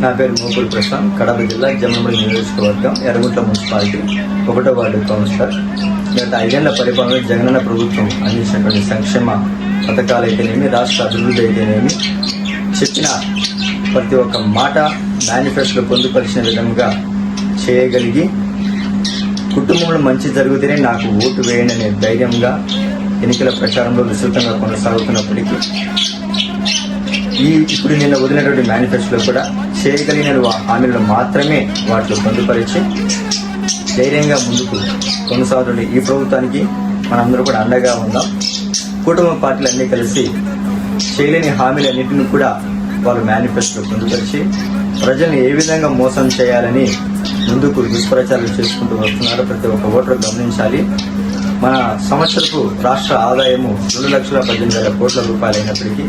నా పేరు మోపూరి ప్రశాంత్, కడప జిల్లా జమ్మలమడుగు నియోజకవర్గం, ఎర్రగుంట్ల మున్సిపాలిటీ 1వ వార్డు కౌన్సిలర్. గత 5 ఏళ్ల పరిపాలనలో జగనన్న ప్రభుత్వం అందించినటువంటి సంక్షేమ పథకాలు అయితేనేమి, రాష్ట్ర అభివృద్ధి అయితేనేమి, చెప్పిన ప్రతి ఒక్క మాట మేనిఫెస్టోలో పొందుపరిచిన విధంగా చేయగలిగి, కుటుంబంలో మంచి జరుగుతూనే నాకు ఓటు వేయండి అనే ధైర్యంగా ఎన్నికల ప్రచారంలో విస్తృతంగా కొనసాగుతున్నప్పటికీ ఇప్పుడు నిన్న వదిలినటువంటి మేనిఫెస్టోలో కూడా చేయగలిగిన హామీలను మాత్రమే వాటిలో పొందుపరిచి ధైర్యంగా ముందుకు కొనసాగుతున్న ఈ ప్రభుత్వానికి మనందరూ కూడా అండగా ఉందాం. కుటుంబ పార్టీలు అన్నీ కలిసి చేయలేని హామీలన్నింటినీ కూడా వాళ్ళు మేనిఫెస్టోలో పొందుపరిచి ప్రజల్ని ఏ విధంగా మోసం చేయాలని ముందుకు దుష్ప్రచారాలు చేసుకుంటూ వస్తున్నారు. ప్రతి ఒక్క ఓటరు గమనించాలి. మన సంవత్సరపు రాష్ట్ర ఆదాయము 2,18,000 కోట్ల రూపాయలు అయినప్పటికీ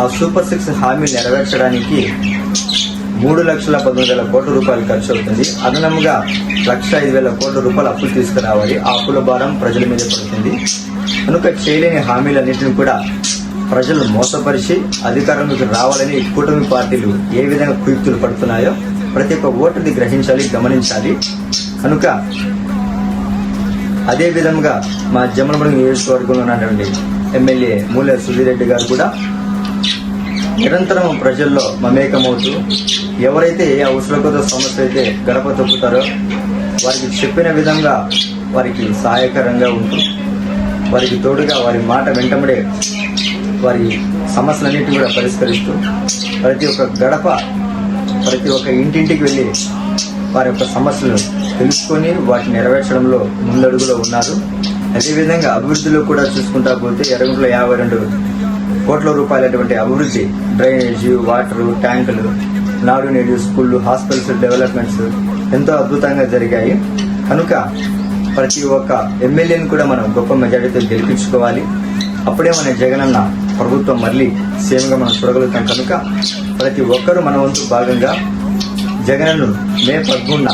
ఆ సూపర్ 6 హామీలు నెరవేర్చడానికి 3,19,000 కోట్ల రూపాయలు ఖర్చు అవుతుంది. అదనంగా 1,05,000 కోట్ల రూపాయలు అప్పులు తీసుకురావాలి. ఆ అప్పుల భారం ప్రజల మీద పడుతుంది. కనుక చేయలేని హామీలన్నింటినీ కూడా ప్రజలు మోసపరిచి అధికారంలోకి రావాలని కూటమి పార్టీలు ఏ విధంగా కుయుక్తులు పడుతున్నాయో ప్రతి ఒక్క ఓటుని గ్రహించాలి, గమనించాలి. కనుక అదే విధంగా మా జమ్మలమడుగు నియోజకవర్గంలో ఉన్నటువంటి ఎమ్మెల్యే మూల సుధీర్ రెడ్డి గారు కూడా నిరంతరం ప్రజల్లో మమేకమవుతూ ఎవరైతే ఏ అవసరకత సమస్య అయితే గడప తొక్కుతారో వారికి చెప్పిన విధంగా వారికి సహాయకరంగా ఉంటూ వారికి తోడుగా వారి మాట వెంటబడే వారి సమస్యలన్నింటినీ కూడా పరిష్కరిస్తూ ప్రతి ఒక్క గడప ప్రతి ఒక్క ఇంటింటికి వెళ్ళి వారి యొక్క సమస్యలు తెలుసుకొని వాటిని నెరవేర్చడంలో ముందడుగులో ఉన్నారు. అదేవిధంగా అభివృద్ధిలో కూడా చూసుకుంటా పోతే ఎర్రగుంటలో 52 కోట్ల రూపాయలటువంటి అభివృద్ధి, డ్రైనేజీ, వాటరు, ట్యాంకులు, నాడు నేడు స్కూళ్ళు, హాస్పిటల్స్ డెవలప్మెంట్స్ ఎంతో అద్భుతంగా జరిగాయి. కనుక ప్రతి ఒక్క ఎమ్మెల్యేని కూడా మనం గొప్ప మెజారిటీతో గెలిపించుకోవాలి. అప్పుడే మన జగనన్న ప్రభుత్వం మళ్ళీ సీఎంగా మనం చూడగలుగుతాం. కనుక ప్రతి ఒక్కరూ మన వంతు భాగంగా జగనన్ను మే 13న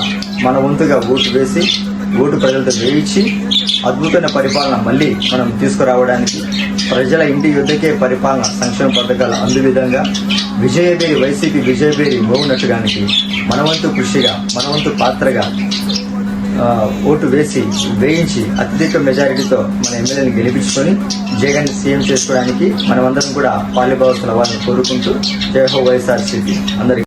మన వంతుగా ఓటు వేసి ఓటు ప్రజలతో వేయించి అద్భుతమైన పరిపాలన మళ్ళీ మనం తీసుకురావడానికి ప్రజల ఇంటి యుద్ధకే పరిపాలన సంక్షేమ పథకాలు అందు విధంగా విజయబేరి వైసీపీ విజయబేరి మోగినట్టుగానికి మన వంతు కృషిగా మన వంతు పాత్రగా ఓటు వేయించి అత్యధిక మెజారిటీతో మన ఎమ్మెల్యేని గెలిపించుకొని జగన్ సీఎం చేసుకోవడానికి మనమందరం కూడా పాలిభావస్తుల వారిని కోరుకుంటూ జై హో వైఎస్ఆర్సీపీ అందరికీ